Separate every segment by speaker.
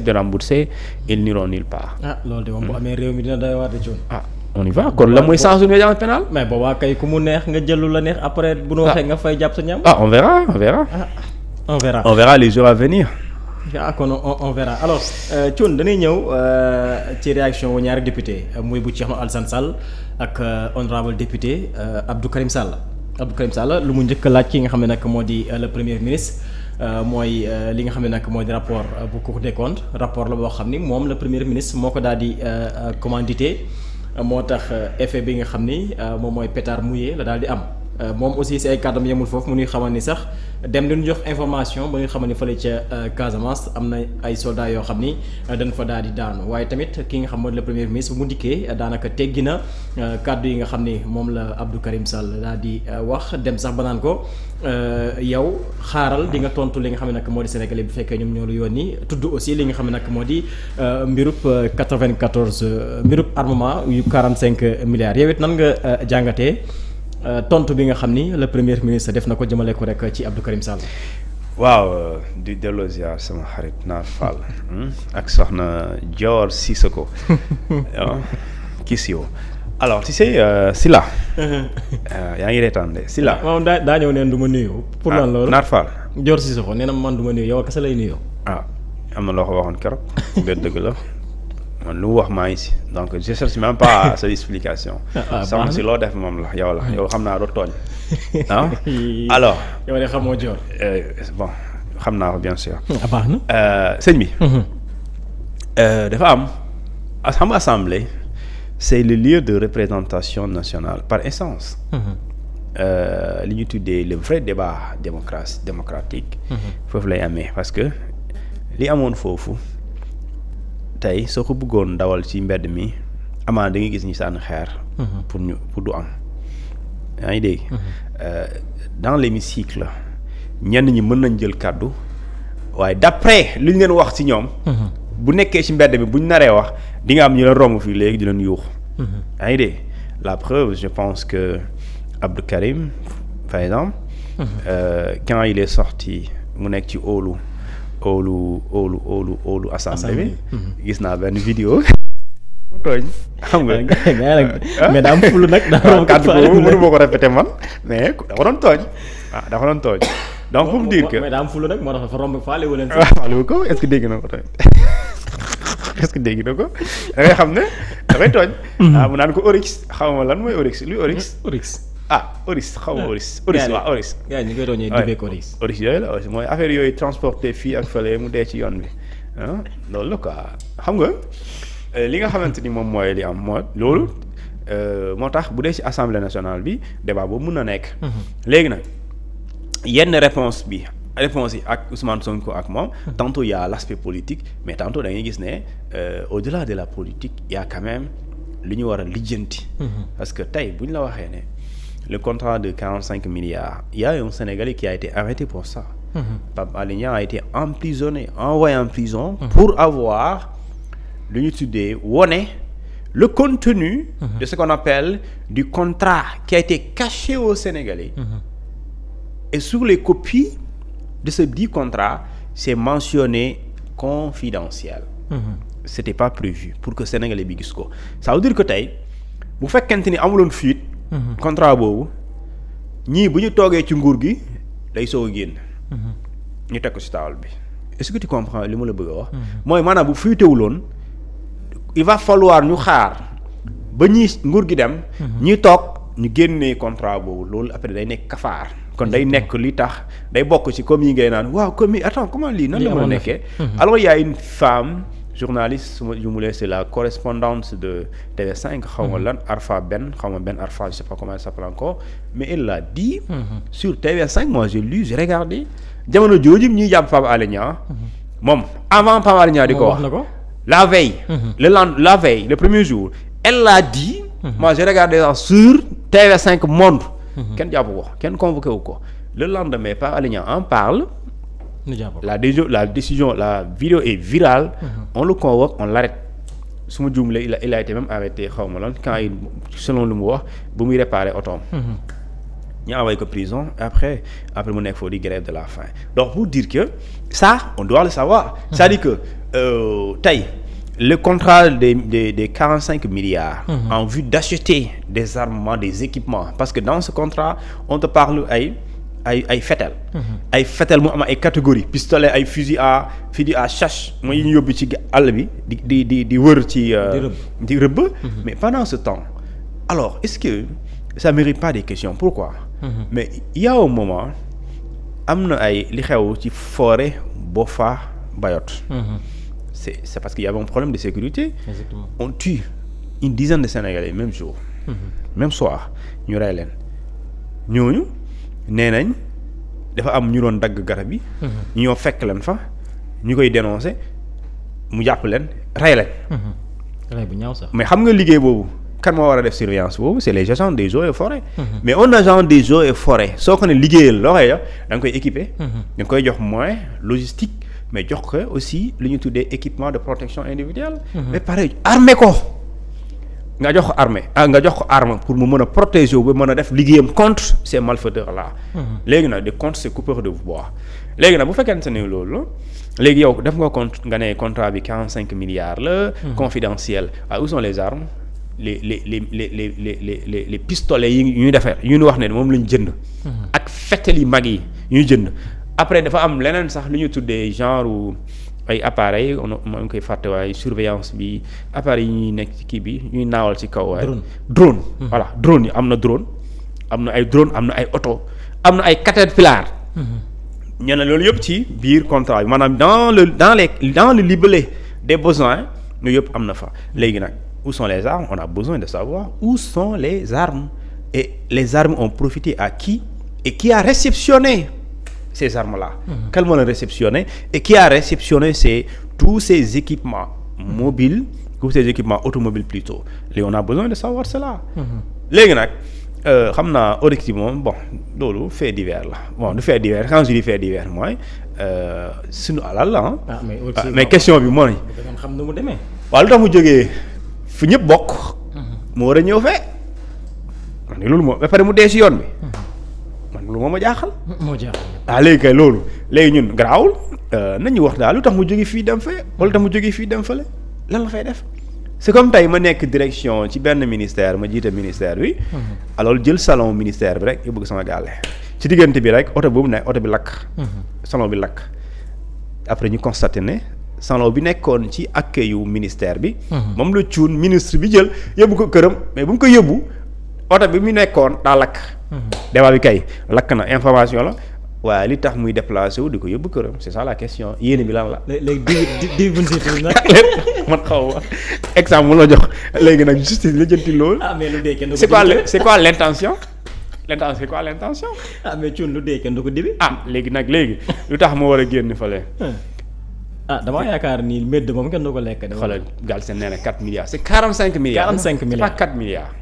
Speaker 1: de rembourser ils n'iront nulle part.
Speaker 2: ah loolu de moom bu amee réew mi dina doy waar de Thioune.
Speaker 1: ah on y va kon la mooy sens d'une audience pénale.
Speaker 2: mais boobaa kay ku mu neex nga jël lu la neex après bu nu waxee nga fay jàpp sa ñam.
Speaker 1: ah on verra. On verra les jours à venir.
Speaker 2: ah kon on verra alors Thioune dañuy ñëw ci réaction wu ñaari député muy bu Thierno Alassane Sall ak honorable député Abdou Karim Sall lu mu njëkk a laaj ki nga xam ne nag moo di le premier ministre mooy li nga xam ne nag moo di rapport bu Cour des comptes rapport la boo xam ni moom le premier ministre moo ko daal di commandité moo tax effet bi nga xam ni moom mooy pétard mouillé la daal di am. moom aussi si ay kàddam yemul foofu mu ñuy xamal ni sax dem di ñu jox information ba ñuy xamal ni fële ca Casamance am na ay soldats yoo xam ni dañ fa daal di daanu waaye tamit ki nga xam mooy le premier ministre bu mu dikkee daanaka teggi na kàddu yi nga xam ni moom la Abdou Karim Sall daal di wax dem sax ba naan ko yow xaaral di nga tontu li nga xam ne nag moo di Sénégalais bu fekkee ñoom ñoo lu yónni tudd aussi li nga xam ne nag moo di mbirub 94 mbirub armement yu 45 milliards yow it nan nga jàngatee. tontu bi nga xam ni le premier ministre def na ko jëmale ko rek ci Abdou Karim Sall.
Speaker 1: waaw di delloo ziar sama xarit Naar Fall ak soxna Dior Sissoko Kisio alors tu sais Sila. yaa ngi reetaan de Sila.
Speaker 2: moom daa ñëw neen du ma nuyu. pour lan loolu
Speaker 1: Naar Fall.
Speaker 2: Dior Sissoko nee na man du ma nuyu yow kese lay nuyu.
Speaker 1: am na loo ko waxoon keroog mbir dëgg la. man lu mu wax maa ngi si donc je cherche même pas sa explication. soxna si loo def moom la yow xam naa doo tooñ. alors.
Speaker 2: yow de xamoo Dior.
Speaker 1: bon xam naa ko bien sûr.
Speaker 2: baax na.
Speaker 1: sëñ bi. dafa am xam nga assemblée c'est le lieu de représentation nationale par essence. li ñu tuddee le vrai débat démocratique. foofu lay amee parce que li amoon foofu. tey soo ko bëggoon dawal ci mbedd mi amaan da ngay gis ñi sànni xeer. pour du am. yaa ngi dégg. dans l'hémicycle ñenn ñi mën nañ jël kàddu waaye d'après li ñu leen wax ci ñoom. bu nekkee ci mbedd mi bu ñu naree wax di nga am ñu leen romb fii léegi di leen yuux. yaa ngi dégg la preuve je pense que Abdou Karim par exemple. quand il est sorti mu nekk ci óolu assemblée bi gis naa benn vidéo tooñ xam nga
Speaker 2: mais daa am fulu nag daa
Speaker 1: kàddu boobu mënu ma ko répéter man mais dafa doon tooñ donc pour dire que
Speaker 2: mais daa am fulu nag moo tax dafa romb faale wu leen
Speaker 1: faale wu ko est-ce que dégg na ko tooñ da ngay xam ne dafay tooñ mu naan ko Oryx xaw ma lan mooy Oryx luy Oryx Oryx xaw ma Oryx waaw Oryx
Speaker 2: gars yi ñu koy tooñee dibee ko
Speaker 1: Oryx yooyu la aussi mooy affaire yooyu transporté fii ak fële mu dee ci yoon bi loolu la quoi xam nga li nga xamante ni moom mooy li am mooy loolu moo tax bu dee ci assemblée nationale bi débat boobu mun na nekk léegi nag yenn réponse yi ak Ousmane Sonko ak moom tantôt il y a l'aspect politique mais tantôt da ngay gis ne au-delà de la politique il y a quand même li ñu war a lijjanti parce que tey bu ñu la waxee ne le contrat de 45 milliards il y a un Sénégalais qui a été arrêté pour ça. Pape Alé Niang a été emprisonné envoyé en prison pour avoir lu ñu tuddee wone le contenu de ce qu'on appelle du contrat qui a été caché aux Sénégalais et sur les copies de ce dit contrat c'est mentionné confidentiel. C'était pas prévu pour que Sénégalais bi gis ko ça veut dire que tey bu fekkente ni amuloon fuite contrat boobu ñii bu ñu toogee ci nguur gi day soog a génn ñu teg ko ci table bi est-ce que tu comprends li ma la bëgg a wax mooy maanaam bu fuitewuloon il va falloir ñu xaar ba ñii nguur gi dem ñi toog ñu génnee contrat boobu loolu après day nekk kafaar kon day nekk li tax day bokk ci comme yi ngay naan waaw comme attends comment lii nan la mën a nekkee alors il y a une femme journaliste su ma jumulee c'est la correspondante de TV5 xaw ma lan Arfa Ben Arfa je sais pas comment elle s'appelle encore mais elle l'a dit sur TV5 moi j'ai lu j'ai regardé jamono jooju ñuy jàpp Pape Alé Niang moom avant Pape Alé Niang di ko wax la veille la veille le premier jour elle l'a dit moi j'ai regardé ça sur TV5 Monde kenn jàpp ko kenn convoqué wu ko le lendemain Pape Alé Niang en parle la décision la vidéo est virale on le convoque on l'arrête su ma juumlee il a été même arrêté xaw ma lan quand il selon lu mu wax bu muy réparer otoom ñu envoyé ko prison après mu nekk foofu di grève de la faim donc pour dire que ça on doit le savoir c'est-à-dire que tey le contrat des 45 milliards. En vue d'acheter des armements, des équipements, parce que dans ce contrat on te parle ay fetel. ay fetel mu am ay catégories pistolet ay fusil à chasse mooy yi ñu yóbbu ci àll bi di wër ci. di rëbb. Mais pendant ce temps alors est-ce que ça mérite pas des questions pourquoi. Mais il y a un moment am na ay li xew ci forêt Boffa Bayotte. C'est parce qu'il y avait un problème de sécurité. Exactement. On tue une dizaine de Sénégalais même jour. Même soir ñu rey leen ñooñu nee nañ dafa am ñu doon dagg garab yi. ñoo fekk leen fa ñu koy dénoncer mu jàpp leen rey leen.
Speaker 2: rey bu ñaaw sax. Mais
Speaker 1: xam nga liggéey boobu kan moo war a def surveillance boobu c'est les agents des eaux et forêts. Mais un agent des eaux et forêts soo ko ne liggéeyal loo koy jox da nga koy équiper. da nga koy jox moyen logistique. Mais jox ko aussi lu ñu tuddee équipement de protection individuelle. Mais pareil armé ko nga jox ko arme pour mu mën a protéger wu ba mën a def liggéeyam contre ces malfaiteurs là. léegi nag de contre ces coupeurs de bois. léegi nag bu fekkente ne loolu léegi yow def nga compte nga ne contrat bi 45 milliards la. confidentiel où sont les armes les pistolets yi ñuy defar yu ñu wax ne moom la ñu jënd. ak fetel yi mag yi ñuy jënd. Après dafa am leneen sax lu ñu tuddee genre ay appareils maa ngi koy fàtte waaye surveillance bi appareils yi ñuy nekk ci kii bi ñuy naawal ci kaw waaye. drone voilà drone yi am na drone am na ay drone am na ay oto am na ay caterpillar. ñu ne loolu yëpp ci biir contrat bi maanaam dans le libellé des besoins yooyu yëpp am na fa. léegi nag où sont les armes on a besoin de savoir où sont les armes et les armes ont profité à qui et qui a réceptionné ces armes-là. Quel moo la réceptionné et qui a réceptionné tous ces équipements mobiles, tous ces équipements automobiles plutôt. Léegi on a besoin de savoir cela. léegi nag xam naa Oryx moom bon loolu fait divers la bon du fait divers quand je dis fait divers mooy suñu alal la mais question bi mooy.
Speaker 2: xam nu mu demee.
Speaker 1: waaw lu tax mu jógee fu ñëpp bokk. mu war a ñëw fee. man loolu moom ba pare mu dee si yoon bi. loolu moo ma jaaxal. léegi kay loolu léegi ñun garaawul nañu wax daal lu tax mu jóge fii dem fee wala lu tax mu jóge fii dem fële lan la fay def c'est comme tey ma nekk direction ci benn ministère ma jiite ministère bi. alors jël salon ministère bi rek yóbbu ko sama gàlle ci diggante bi rek oto boobu nekk oto bi lakk. salon bi lakk après ñu constaté ne salon bi nekkoon ci accueil ministère bi. moom la cuun ministre bi jël yóbbu ko këram mais bu mu ko yóbbu oto bi mu nekkoon daa lakk. débat bi kay lakk na information la waaye li tax muy déplacé wu di ko yóbbu këram c'est ça la question yéene bi lan la.
Speaker 2: léegi di nag
Speaker 1: man xaw ma exemple mu la jox léegi nag justice la jënti loolu.
Speaker 2: Mais lu dee kenn du ko
Speaker 1: c'est quoi l'intention c'est quoi l'intention.
Speaker 2: Mais cuun lu dee kenn du ko dibi.
Speaker 1: léegi lu tax ma war a génn fële.
Speaker 2: damaa yaakaar ni mbedd moom kenn du ko lekk.
Speaker 1: xoolal Galsen nee na 4 milliards c'est 45 milliards.
Speaker 2: 45 milliards
Speaker 1: c'est pas 4 milliards.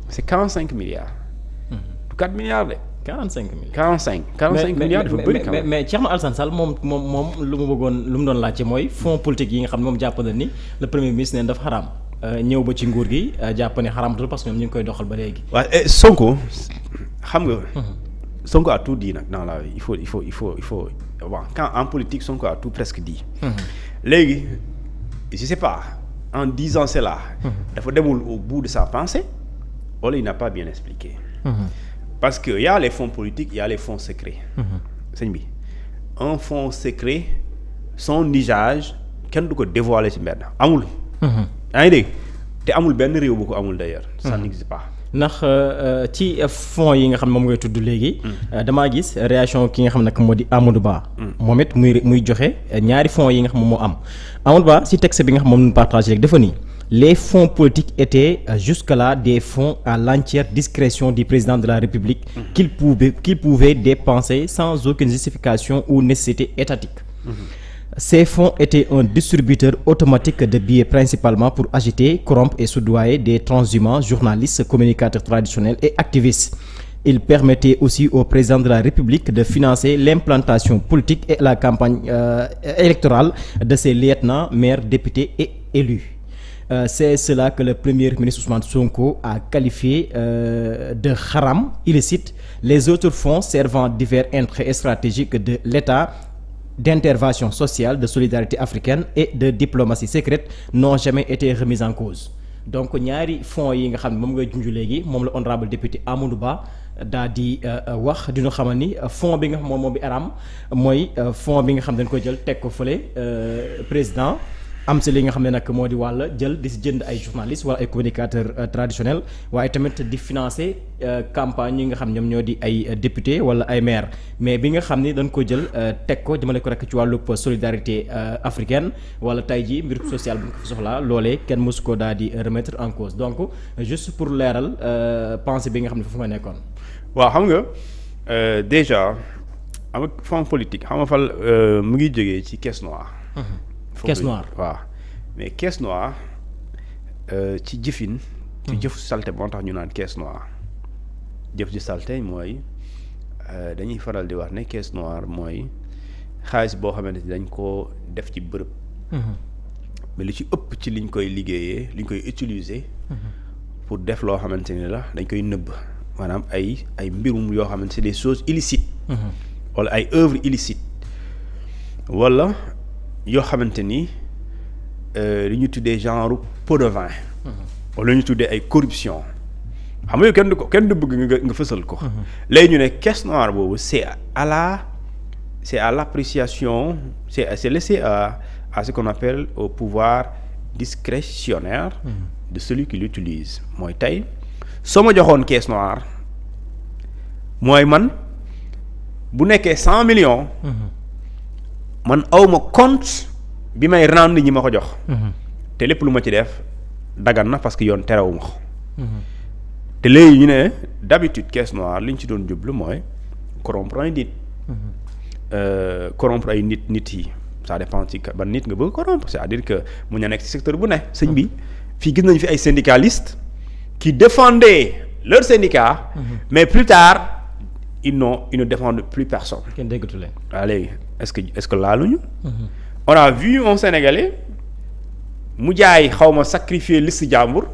Speaker 1: c'est 45 milliards. 4 milliards de.
Speaker 2: 45 milliards
Speaker 1: 45 milliards dafa bëri quand même.
Speaker 2: mais Thierno Alassane Sall moom lu mu doon laajte mooy fonds politique yi nga xam ne moom jàpp na ni le premier ministre neen dafa xaraam ñëw ba ci nguur gi jàpp ne xaraamatul parce que ñoom ñu ngi koy doxal ba léegi.
Speaker 1: waaw Sonko xam nga. Sonko a tout dit nag dans la vie il faut bon quand en politique Sonko a tout presque dit. léegi je sais pas en disant cela. dafa demul au bout de sa pensée wala il n'a pas bien expliqué. Parce que y a les fonds politiques y a les fonds secrets. sëñ bi un fonds secret son usage kenn du ko dévoiler ci mbedd amul. yaa ngi dégg te amul benn réew bu ko amul d'ailleurs. ça n'existe pas.
Speaker 2: ndax ci fonds yi nga xam ne moom ngay tudd léegi. damaa gis réaction ki nga xam ne moo di Amadou Ba. moom it muy joxe ñaari fonds yi nga xam moom moo am Amadou Ba ci texte bi nga xam moom ñu partagé rek dafa nii. Les fonds politiques étaient jusque-là des fonds à l'entière discrétion du président de la République qu'il pouvait dépenser sans aucune justification ou nécessité étatique. Ces fonds étaient un distributeur automatique de billets principalement pour agiter, corrompre et soudoyer des transhumants, journalistes, communicateurs traditionnels et activistes. Il permettait aussi au président de la République de financer l'implantation politique et la campagne électorale de ses lieutenants, maires, députés et élus. C'est cela que le premier ministre Ousmane Sonko a qualifié de haram illicite. Les autres fonds servant divers intérêts stratégiques de l'État d'intervention sociale, de solidarité africaine et de diplomatie secrète n'ont jamais été remises en cause. Donc ñaari fonds yi nga xam ne moom ngay junj léegi moom la honorable député Amadou Ba daa di wax dina xamal ni fonds bi nga xam moom bi aram mooy fonds bi nga xam dañ ko jël teg ko fële président am si li nga xam ne nag moo di wàll jël di si jënd ay journalistes wala ay communicateurs traditionnels waaye tamit di financer campagne yi nga xam ñoom ñoo di ay député wala ay maire mais bi nga xam ni dañ ko jël teg ko jëmale ko rek ci wàllub solidarité africaine wala tey jii mbir social bu ñu ko fa soxlaa loolee kenn mësu ko daal di remettre en cause donc juste pour leeral pensée bi nga xam ne foofu nga nekkoon.
Speaker 1: waaw xam nga déjà am ak fonds politique xam nga fal mu ngi jógee ci caisse noire.
Speaker 2: caisse noire
Speaker 1: waaw mais caisse noire ci jëfin. ci jëfu salte moo tax ñu naan caisse noire jëf ji salte mooy dañuy faral di wax ne caisse noire mooy xaalis boo xamante ni dañ koo def ci bërëb. mais li ci ëpp ci liñ koy liggéeyee liñ koy utiliser. pour def loo xamante ni la dañ koy nëbb maanaam ay mbirum yoo xamante c'est des choses illicites. wala ay œuvres illicites wala. yoo xamante ni li ñu tuddee genre pot de vin. wala ñu tuddee ay corruption xam nga kenn du bëgg nga fësal ko. léegi ñu ne caisse noire boobu c'est à l'appréciation c'est laissé à ce qu'on appelle au pouvoir discrétionnaire. de celui qui l'utilise mooy tey soo ma joxoon caisse noire mooy man bu nekkee 100 millions. man awma compte bi may rendre ñi ma ko jox. te lépp lu ma ci def dagan na parce que yoon terewuma ko. te léegi ñu ne d'habitude caisse noire li ñu ci doon jublu mooy corrompre ay nit. corrompre ay nit yi ça dépend ci ban nit nga bëgg corrompre c'est-à-dire que mu ñu nekk ci secteur bu ne sëñ bi fii gis nañu fi ay syndicalistes qui défendaient leur syndicat. mais plus tard ils ne défendent plus personne.
Speaker 2: kenn déggatu leen.
Speaker 1: waaw léegi est-ce que laaluñu. on a vu un Sénégalais mu jaay xawma sacrifier liste jàmbur.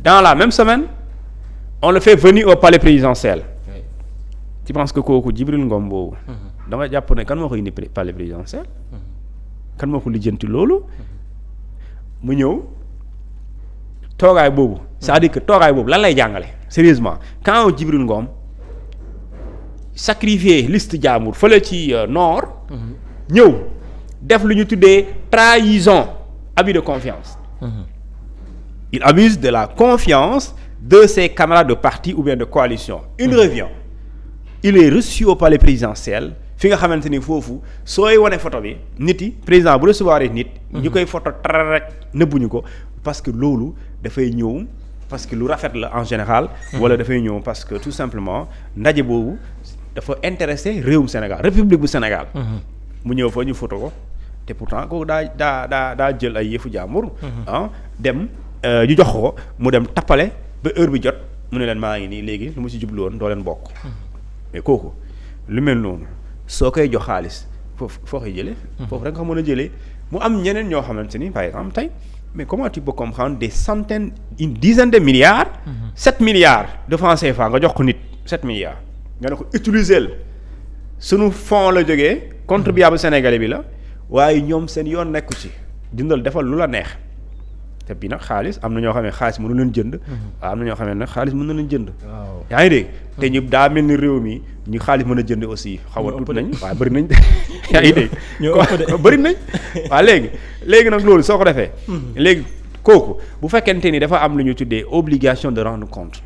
Speaker 1: dans la même semaine on le fait venir au palais présidentiel. Oui. tu penses que kooku Djibril Ngom boobu. dama jàpp ne kan moo ko indi palais présidentiel. kan moo ko lijjanti loolu. mu ñëw toogaay boobu. c'est-à-dire que toogaay boobu lan lay jàngale. sérieusement quand Djibril Ngom sacrifier liste jàmbur fële ci nord. ñëw def lu ñu tuddee trahison abus de confiance. Il abuse de la confiance de ses camarades de parti ou bien de coalition. Il revient il est reçu au palais présidentiel fi nga xamante ni foofu sooy wane photo bi nit yi président bu recevoir nit. ñu koy photo tara rek nëbbuñu ko parce que loolu dafay ñëw parce que lu rafet la en général. wala dafay ñëw parce que tout simplement ndaje boobu dafa intéressé réewum Sénégal république bu Sénégal. mu ñëw fa ñu photo ko te pourtant kooku daa jël ay yëfu jàmbur. dem ñu jox ko mu dem tappale ba heure bi jot mu ne leen maa ngi nii léegi lu mu ci jublu woon doo leen bokk. mais kooku lu mel noonu soo koy jox xaalis foo koy jëlee. foofu rek nga mën a jëlee mu am ñeneen ñoo xamante ni par exemple tey mais comment tu peux comprendre des centaines une dizaine de milliards. 7 milliards de francs CFA nga jox ko nit 7 milliards nga ne ko utiliser la sunu fonds la jógee. contribuable sénégalais bi la waaye ñoom seen yoon nekku ci dindal defal lu la neex te bi nag xaalis am na ñoo xam ne xaalis mënu leen jënd. waaw am na ñoo xam ne nag xaalis mën na leen jënd. waaw yaa ngi dégg. te ñu daa mel ni réew mi ñu xaalis mën a jënd aussi. xaw a tuut nañ waaye bëri nañ. yaa ngi dégg. ñoo bëri nañ. waaw léegi nag loolu soo ko defee. léegi kooku bu fekkente ni dafa am lu ñu tuddee obligation de rendre compte.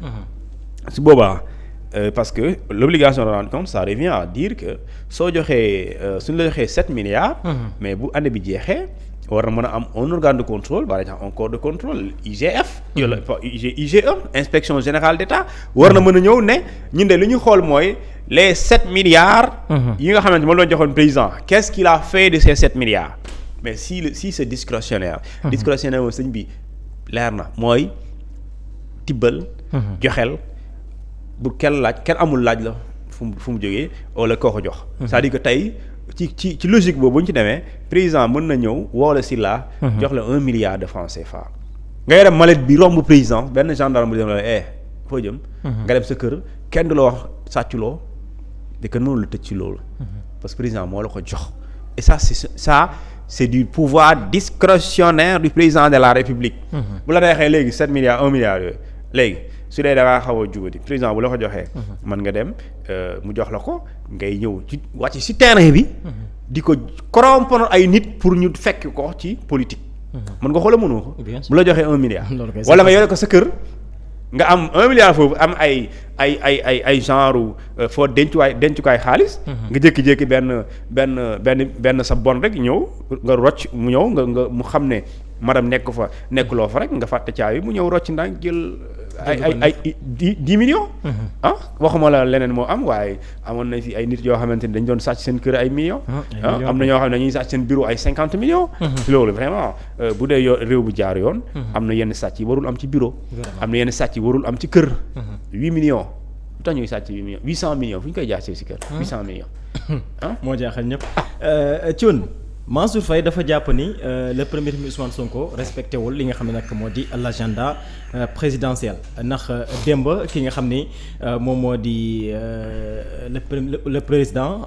Speaker 1: su boobaa. Parce que l'obligation de rendre compte ça revient à dire que soo joxee suñu la joxee 7 milliards. mais bu année bi jeexee war na mën a am un organe de contrôle par exemple un corps de contrôle IGF. IGE inspection générale d'État war na mën a ñëw ne ñun de li ñu xool mooy les 7 milliards. yi nga xamante moom la ñu joxoon président qu'est-ce qu'il a fait de ces 7 milliards. mais si c'est discrétionnaire. discrétionnaire moom sëñ bi leer na mooy tibbal. joxel. bu kenn amul laaj la fu mu jógee wala koo ko jox. c'est-à-dire que tey ci logique boobu bu ñu ci demee président mën na ñëw woola si la jox la 1 milliard de francs CFA. nga yore mallette bi romb président benn gendarme bu dem la foo jëm. nga dem sa kër kenn du la wax sàcculoo te kenn mënul la tëj ci loolu. parce que président moo la ko jox. et ça c'est du pouvoir discrétionnaire du président de la République. bu la neexee léegi 7 milliards 1 milliard yooyu léegi su dee da ngaa xaw a jubadi président bu la ko joxee. mën nga dem mu jox la ko ngay ñëw ci wàcc ci terrain bi. di ko corrompre ay nit pour ñu fekk ko ci politique. mën nga xoolal mënoo ko. bu la joxee 1 milliard. wala nga yore ko sa kër. nga am 1 milliard foofu am ay genre foo dencukaay xaalis. nga jékki-jékki benn sa bon rek ñëw nga rocc mu ñëw nga mu xam ne madame nekkuloo fa rek nga fàtte caabi mu ñëw rocc ndànk jël ay 10 millions. waxuma la leneen moo am waaye amoon na fi ay nit yoo xamante ni dañ doon sàcc seen kër ay millions. am na ñoo xam ne dañuy sàcc seen bureau ay 50 millions. loolu vraiment bu dee réew bu jaar yoon. am na yenn sàcc yi warul am ci bureau. am na yenn sàcc yi warul am ci kër. 8 millions lu tax ñuy sàcc 8 millions 800 millions fu ñu koy jaasee si kër. 800 millions.
Speaker 2: moo jaaxal ñëpp. Thioune Mansour Faye dafa jàpp ni le premier ministre Ousmane Sonko respecté wul li nga xam ne nag moo di l'agenda présidentiel ndax démb ki nga xam ni moom moo di le président